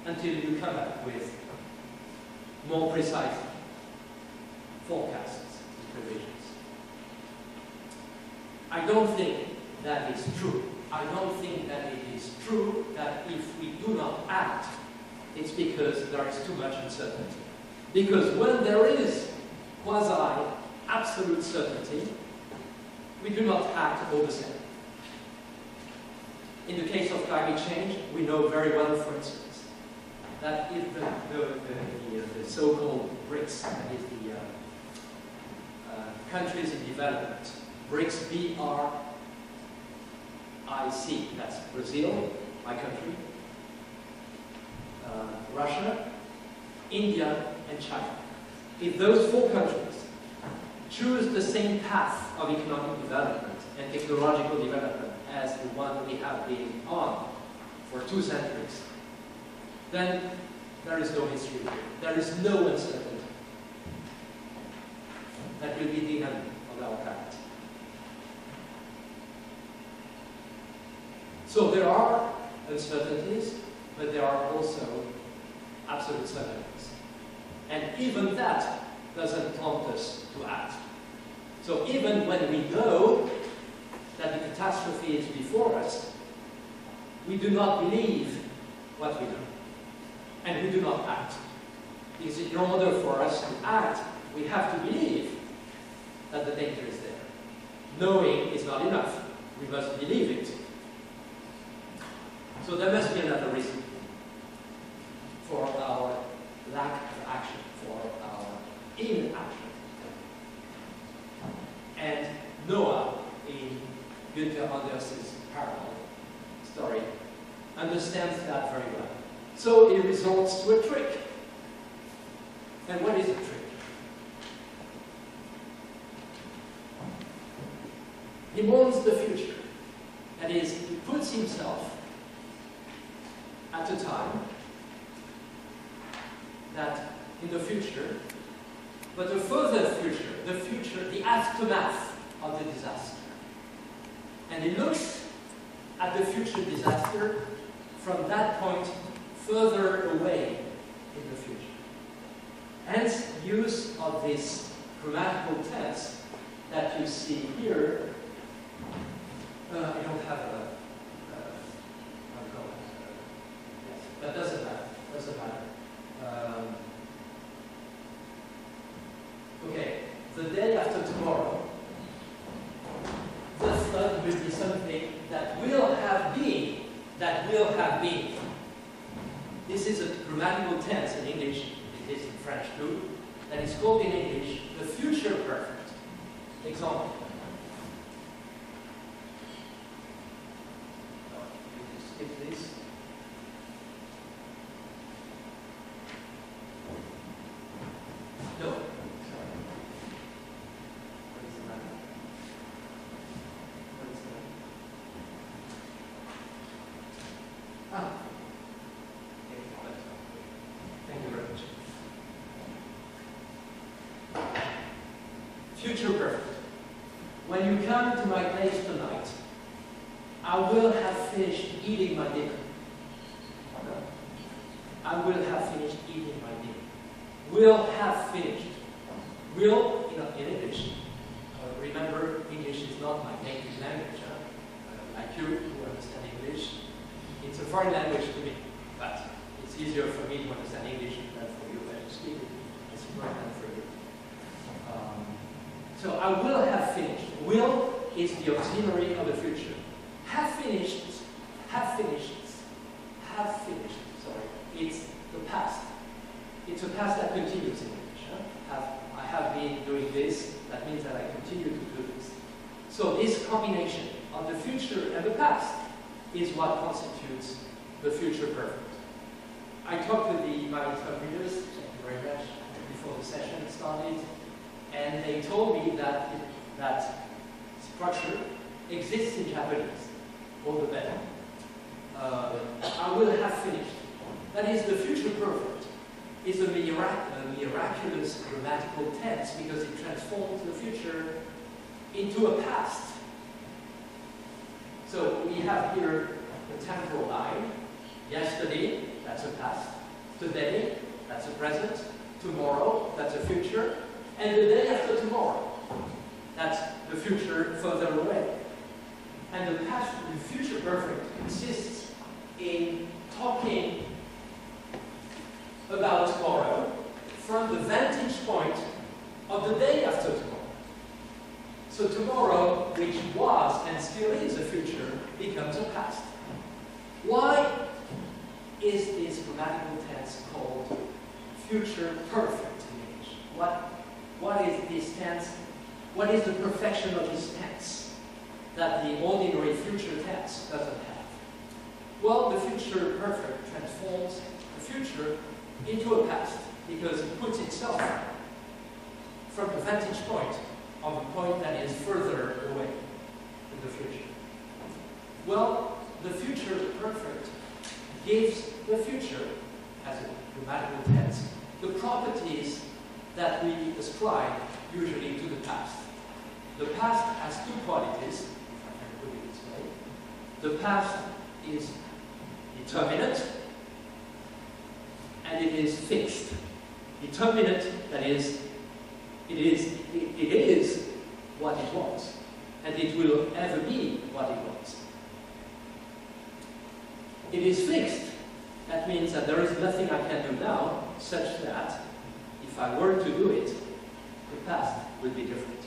until you come up with more precise forecasts and provisions. I don't think that is true. I don't think that it is true that if we do not act, it's because there is too much uncertainty. Because when there is quasi-absolute certainty, we do not act all the same. In the case of climate change, we know very well, for instance, that if the so-called BRICS, that is the countries in development, BRICS, B-R-I-C, that's Brazil, my country, Russia, India, and China. If those 4 countries choose the same path of economic development and technological development as the one we have been on for 2 centuries, then there is no history here. There is no uncertainty that will be the enemy of our planet. So there are uncertainties, but there are also absolute certainties. And even that doesn't prompt us to act. So even when we know that the catastrophe is before us, we do not believe what we know. And we do not act. Because in order for us to act, we have to believe that the danger is there. Knowing is not enough. We must believe it. So there must be another reason for our lack of action, for our inaction. And Noah, in Günther Anders's parallel story, understands that very well. So he resorts to a trick. And what is a trick? He mourns the future. That is, he puts himself at a time that in the future, but a further future, the aftermath of the disaster. And he looks at the future disaster from that point further away in the future. Hence, use of this grammatical tense that you see here. I don't have a yes, that doesn't matter. Doesn't matter. Okay, the day after tomorrow, the flood will be something that will have been. That will have been. This is a grammatical tense in English. It is in French too. That is called in English the future perfect. Example. Skip this. No. Sorry. What is the matter? What is the matter? Ah. Thank you very much. Future perfect. When you come to my place tonight, I will have finished eating my dinner. I will have finished eating my dinner. Will have finished. Will, in English. Remember, English is not my native language. Like you who understand English, it's a foreign language to me, but it's easier for me to understand English than for you to speak it. It's more than for you. So I will have finished. Will is the auxiliary of the future. Have finished, sorry, it's the past. It's a past that continues in English. I have been doing this, that means that I continue to do this. So this combination of the future and the past is what constitutes the future perfect. I talked with my interpreters, thank you very much, before the session started, and they told me that that structure exists in Japanese. All the better. I will have finished. That is, the future perfect is a miraculous grammatical tense because it transforms the future into a past. So we have here the temporal line. Yesterday, that's a past. Today, that's a present. Tomorrow, that's a future. And the day after tomorrow, that's the future further away. And the past, the future perfect, consists in talking about tomorrow from the vantage point of the day after tomorrow. So tomorrow, which was and still is a future, becomes a past. Why is this grammatical tense called future perfect in English? What is this tense? What is the perfection of this tense that the ordinary future tense doesn't have? Well, the future perfect transforms the future into a past because it puts itself from the vantage point of a point that is further away in the future. Well, the future perfect gives the future, as a grammatical tense, the properties that we ascribe usually to the past. The past has two qualities, if I can put it this way. The past is determinate and it is fixed. Determinate, that is, it is what it was, and it will ever be what it was. It is fixed. That means that there is nothing I can do now such that if I were to do it, the past would be different.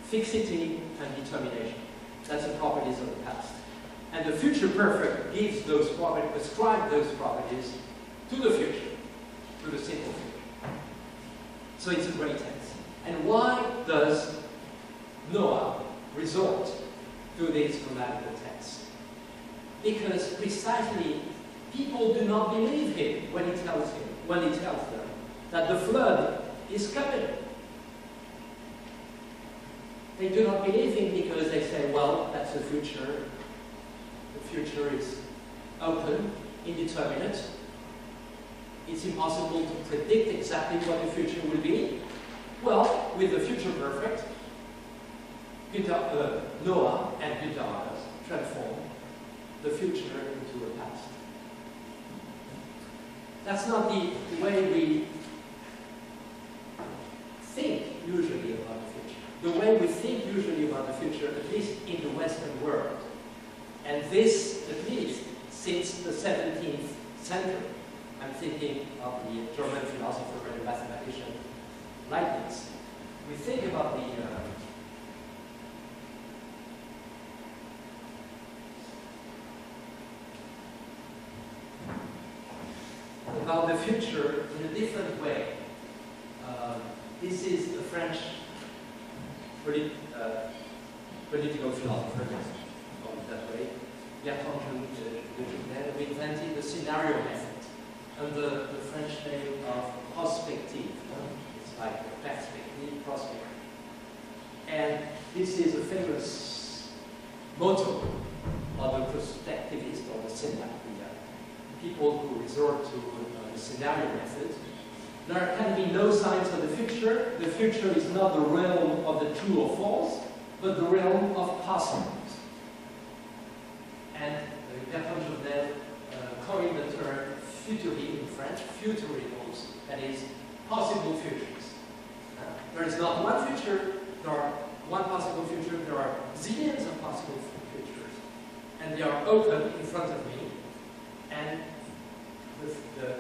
Fixity and determination. That's the properties of the past. And the future perfect gives those properties, ascribes those properties to the future, to the simple future. So it's a great tense. And why does Noah resort to this grammatical tense? Because precisely people do not believe him when he tells them that the flood is coming. They do not believe him because they say, well, that's the future. The future is open, indeterminate. It's impossible to predict exactly what the future will be. Well, with the future perfect, Noah and Guitars transform the future into a past. That's not the way we think usually about the future. The way we think usually about the future, at least in the Western world, and this at least since the 17th century. I'm thinking of the German philosopher and mathematician Leibniz. We think about the future in a different way. This is the French political philosopher, call it that way, Bertrand de Jouvenel, who invented the scenario method under the French name of prospective. It's like perspective, prospect. And this is a famous motto of the prospectivist or the people who resort to the scenario method. There can be no signs of the future. The future is not the realm of the true or false, but the realm of possibles. And Bertrand Jouvenel coined the term futurie in French, futuribles, that is, possible futures. There is not one future, there are one possible future, there are zillions of possible futures. And they are open in front of me. And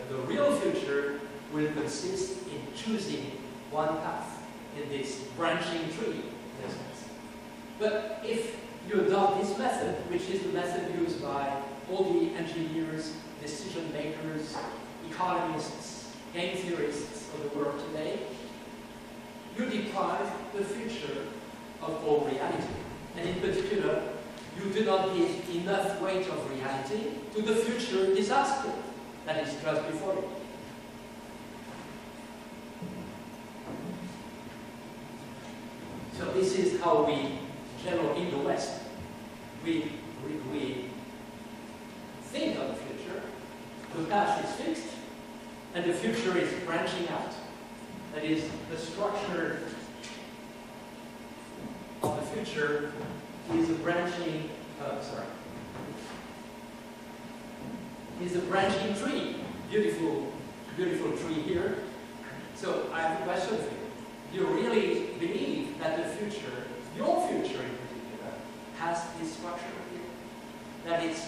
the real future will consist in choosing one path in this branching tree, in a sense. But if you adopt this method, which is the method used by all the engineers, decision makers, economists, game theorists of the world today, you deprive the future of all reality. And in particular, you do not give enough weight of reality to the future disaster that is just before you. So this is how we, in general, in the West, we think of the future. The past is fixed, and the future is branching out. That is, the structure of the future is a branching, is a branching tree. beautiful, beautiful tree here. So I have a question for you. Do you really believe that the future, your future in particular, has this structure here? That it's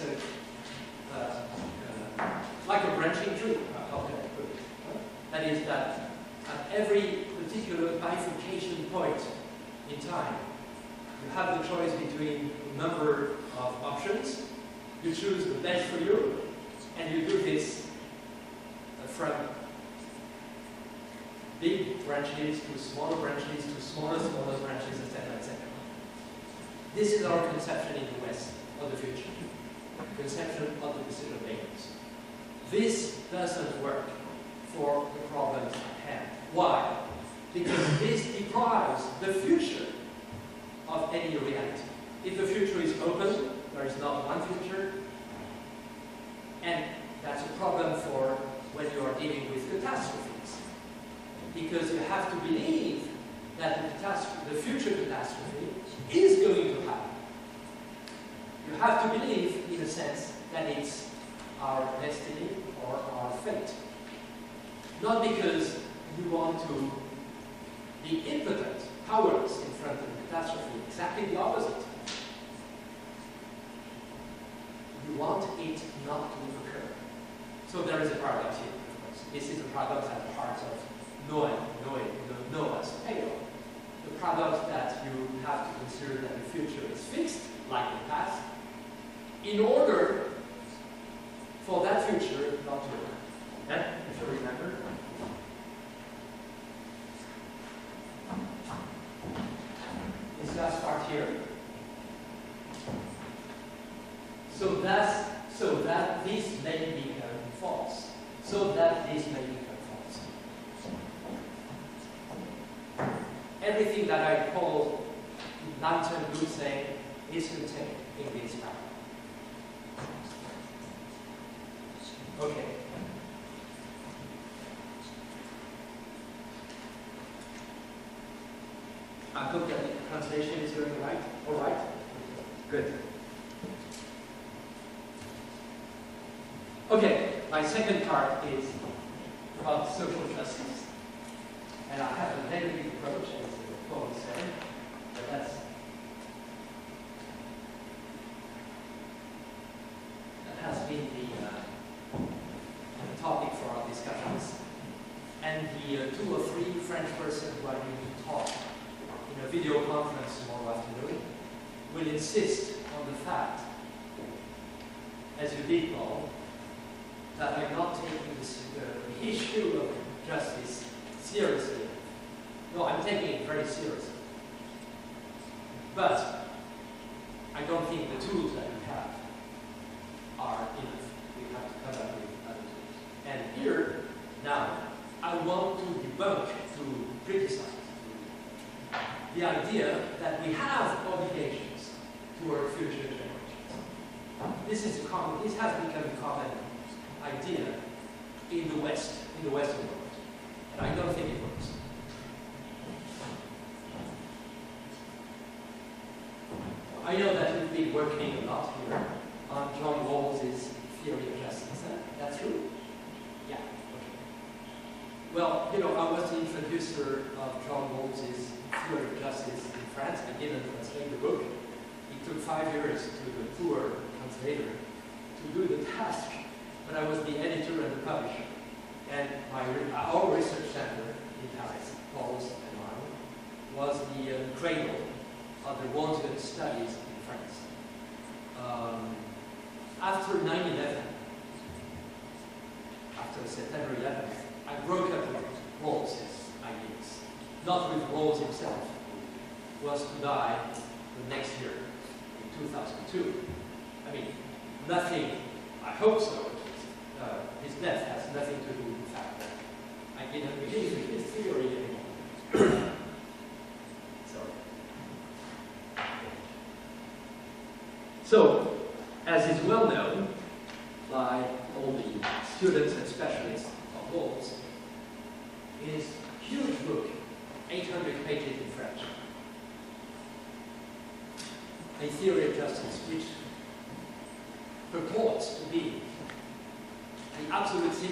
like a branching tree, how can I put it? That is that at every particular bifurcation point in time, you have the choice between a number of options. You choose the best for you, and you do this from big branches to smaller branches to smaller branches, etc., etc. This is our conception in the West of the future, conception of the decision makers. This doesn't work for the problems at hand. Why? Because this deprives the future of any reality. If the future is open, there is not one future, and that's a problem for when you are dealing with catastrophes. Because you have to believe that the future catastrophe is going to happen. You have to believe, in a sense, that it's our destiny or our fate. Not because you want to be impotent, powerless in front of the catastrophe. Exactly the opposite. You want it not to occur. So there is a paradox here, of course. This is a paradox at the heart of Noah's tale. The paradox that you have to consider that the future is fixed, like the past, in order for that future not to occur. If you remember. This last part here. So that this may become false. So that this may become false. Everything that I call long-term good saying is contained in this paragraph. Okay. I hope that the translation is going right. All right? Good. Okay, my second part is about social justice. And I have a negative approach, as the poem said, but that has been the topic for our discussions. And the 2 or 3 French persons who are going to talk in a video conference tomorrow afternoon will insist on the fact, as you did, Paul, that I'm not taking the issue of justice seriously. No, I'm taking it very seriously. But I don't think the tools that we have are enough. We have to come up with other tools. And here, now, I want to debunk, to criticize the idea that we have obligations to our future generations. This has become a common idea in the Western world. And I don't think it works. I know that you've been working a lot here on John Rawls's theory of justice. That's true? Yeah. Okay. Well, you know, I was the introducer of John Rawls's theory of justice in France. I didn't translate the book. It took 5 years to the poor translator to do the task. But I was the editor and the publisher. And our research center in Paris, Paul's and mine, was the cradle of the wanted studies in France. After 9/11, after September 11th, I broke up with Rawls's ideas. Not with Rawls himself, who was to die the next year, in 2002. I mean, nothing, I hope so. His death has nothing to do with the fact that I didn't believe in his theory anymore. So, as is well known by all the students and specialists of Rawls, his huge book, 800 pages in French, A Theory of Justice, which purports to be the absolute